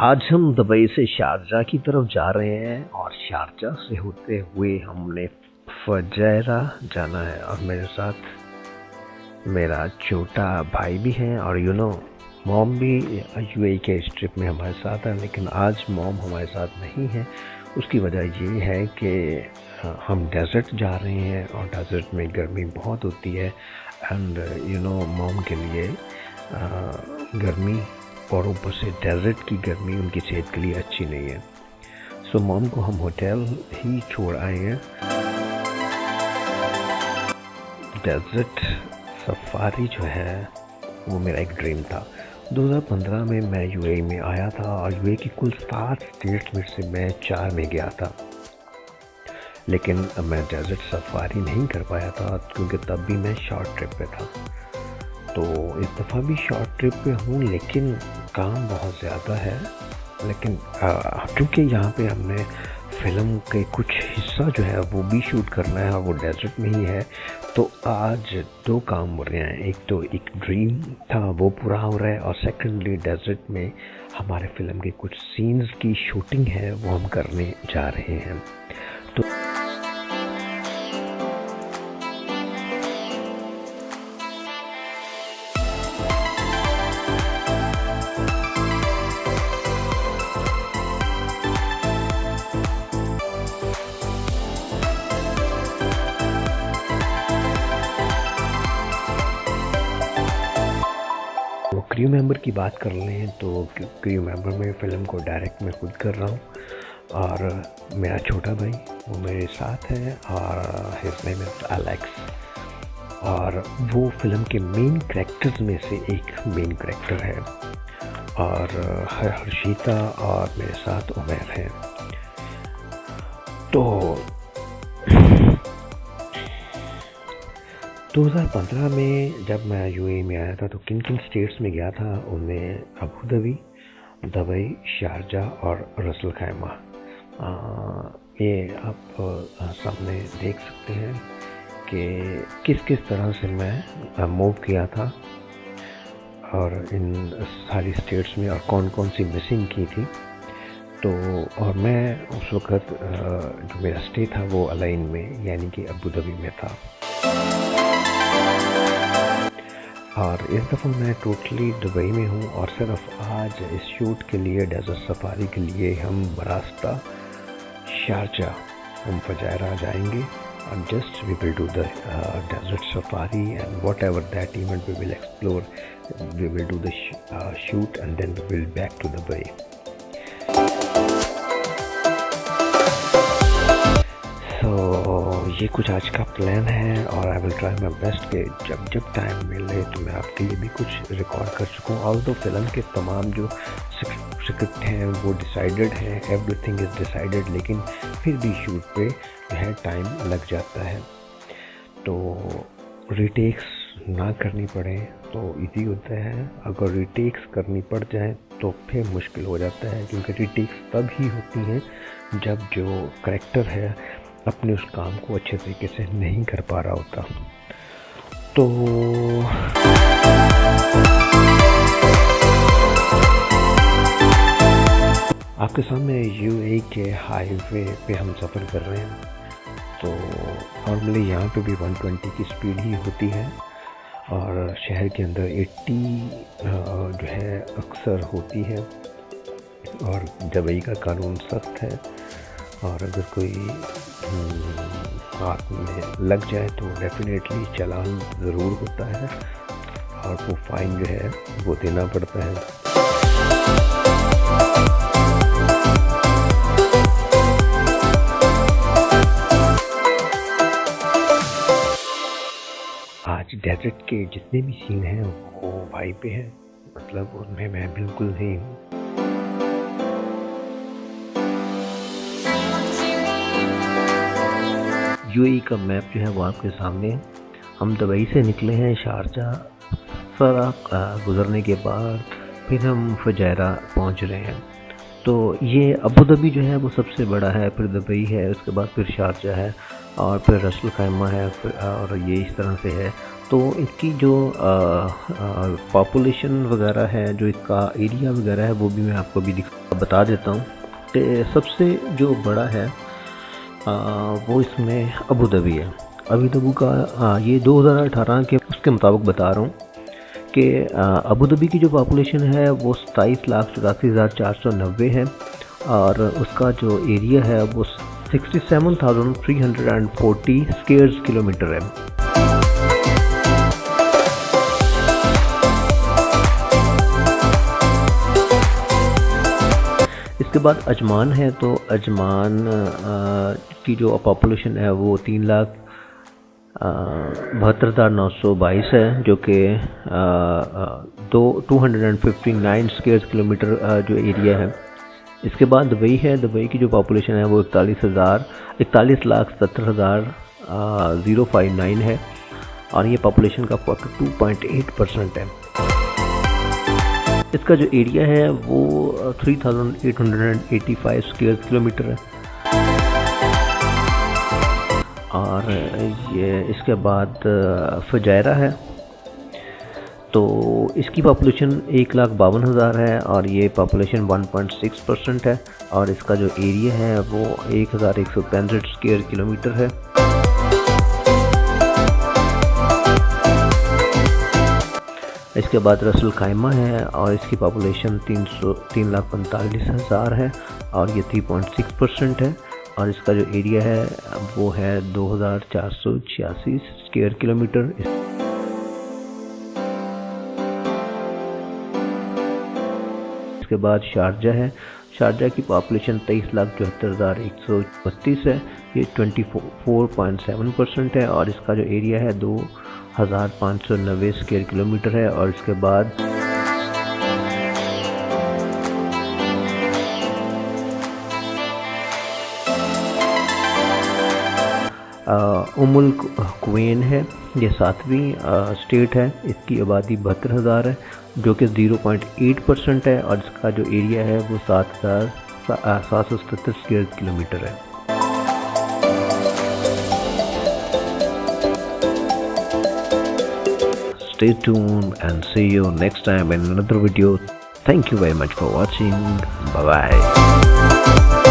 आज हम दुबई से शारजाह की तरफ जा रहे हैं और शारजाह से होते हुए हमने फजैरा जाना है और मेरे साथ मेरा छोटा भाई भी है और मॉम भी यूएई के इस ट्रिप में हमारे साथ है, लेकिन आज मॉम हमारे साथ नहीं है। उसकी वजह ये है कि हम डेजर्ट जा रहे हैं और डेजर्ट में गर्मी बहुत होती है एंड मॉम के लिए गर्मी और ऊपर से डेजर्ट की गर्मी उनकी सेहत के लिए अच्छी नहीं है। सो मॉम को हम होटल ही छोड़ आए हैं। डेजर्ट सफारी जो है वो मेरा एक ड्रीम था। 2015 में मैं यूएई में आया था और यूएई की कुल 7 स्टेट्स में से मैं 4 में गया था, लेकिन मैं डेजर्ट सफारी नहीं कर पाया था क्योंकि तब भी मैं शॉर्ट ट्रिप पे था। तो इस दफ़ा भी शॉर्ट ट्रिप पे हूँ, लेकिन काम बहुत ज़्यादा है। लेकिन क्योंकि यहाँ पे हमने फ़िल्म के कुछ हिस्सा जो है वो भी शूट करना है और वो डेजर्ट में ही है, तो आज 2 काम हो रहे हैं। एक तो एक ड्रीम था वो पूरा हो रहा है और सेकेंडली डेजर्ट में हमारे फ़िल्म के कुछ सीन्स की शूटिंग है वो हम करने जा रहे हैं। तो क्रू मेंबर की बात कर लें तो क्रू मेंबर में फ़िल्म को डायरेक्ट मैं खुद कर रहा हूँ और मेरा छोटा भाई वो मेरे साथ है और हिज नेम इज़ एलेक्स और वो फ़िल्म के मेन कैरेक्टर्स में से एक मेन कैरेक्टर है और हर्षिता और मेरे साथ उमैर है। तो 2015 में जब मैं यूएई में आया था तो किन किन स्टेट्स में गया था उनमें अबू धाबी, दुबई, शारजाह और रसल खैमा। ये आप सामने देख सकते हैं कि किस किस तरह से मैं मूव किया था और इन सारी स्टेट्स में और कौन कौन सी मिसिंग की थी। तो और मैं उस वक़्त जो मेरा स्टे था वो अलाइन में यानी कि अबू धाबी में था। और इस दफ़ा मैं टोटली दुबई में हूँ और सिर्फ आज इस शूट के लिए डेजर्ट सफारी के लिए हम बरास्ता शारजाह हम फजैरा जाएंगे और just we will do the desert safari and whatever that event we will explore, we will do the shoot and then we will back to Dubai. ये कुछ आज का प्लान है और I will try my best कि जब time मिले तो मैं आपके लिए भी कुछ रिकॉर्ड कर सकूँ। ऑल्दो फिल्म के तमाम जो स्क्रिप्ट हैं वो डिसाइडेड हैं, एवरीथिंग इज़ डिसाइडेड, लेकिन फिर भी शूट पे जो है टाइम लग जाता है। तो रीटेक्स ना करनी पड़े तो इजी होता है, अगर रीटेक्स करनी पड़ जाए तो फिर मुश्किल हो जाता है, क्योंकि रीटेक्स तब ही होती हैं जब जो करेक्टर है अपने उस काम को अच्छे तरीके से नहीं कर पा रहा होता। तो आपके सामने यूएई के हाईवे पे हम सफ़र कर रहे हैं। तो नॉर्मली यहाँ पे भी 120 की स्पीड ही होती है और शहर के अंदर 80 जो है अक्सर होती है और दुबई का कानून सख्त है और अगर कोई हाथ में लग जाए तो डेफिनेटली चालान ज़रूर होता है और वो फ़ाइन जो है वो देना पड़ता है। आज डेजर्ट के जितने भी सीन हैं वो भाई पे हैं, मतलब उनमें मैं बिल्कुल नहीं हूँ। यूएई का मैप जो है वो आपके सामने है। हम दुबई से निकले हैं शारजाह सारा गुज़रने के बाद फिर हम फजैरा पहुंच रहे हैं। तो ये अबू धाबी जो है वो सबसे बड़ा है, फिर दुबई है, उसके बाद फिर शारजाह है और फिर रसल खैमा है और ये इस तरह से है। तो इसकी जो पॉपुलेशन वगैरह है, जो इसका एरिया वगैरह है, वो भी मैं आपको भी बता देता हूँ। कि सबसे जो बड़ा है वो इसमें अबू धाबी है। अबू धाबी का ये 2018 के उसके मुताबिक बता रहा हूँ कि अबू धाबी की जो पॉपुलेशन है वो 27,84,490 है और उसका जो एरिया है वो 67,340 स्क्वायर किलोमीटर है। इसके बाद अजमान है, तो अजमान की जो पॉपुलेशन है वो 3,72,922 है, जो कि 259 स्क्वायर किलोमीटर जो एरिया है। इसके बाद दुबई है। दुबई की जो पॉपुलेशन है वो 41,70,059 है और ये पॉपुलेशन का 42.8% है। इसका जो एरिया है वो 3,885 स्क्वायर किलोमीटर है। और ये इसके बाद फजायरा है, तो इसकी पॉपुलेशन 1,52,000 है और ये पॉपुलेशन 1.6% है और इसका जो एरिया है वो 1,165 स्क्वायर किलोमीटर है। इसके बाद रसल खाइमा है और इसकी पॉपुलेशन 3,45,000 है और ये 3.6% है और इसका जो एरिया है वो है 2,486 स्क्वायर किलोमीटर। इसके बाद शारजा है। शारजा की पॉपुलेशन 23,74,132 है, ये 24.7% है और इसका जो एरिया है 2,590 स्क्वायर किलोमीटर है। और इसके बाद उमुल कुवैन है, ये 7वीं स्टेट है। इसकी आबादी 72,000 है जो कि 0.8% है और इसका जो एरिया है वो 7,777 स्क्वायर किलोमीटर है। Stay tuned and see you next time in another video. Thank you very much for watching. Bye bye.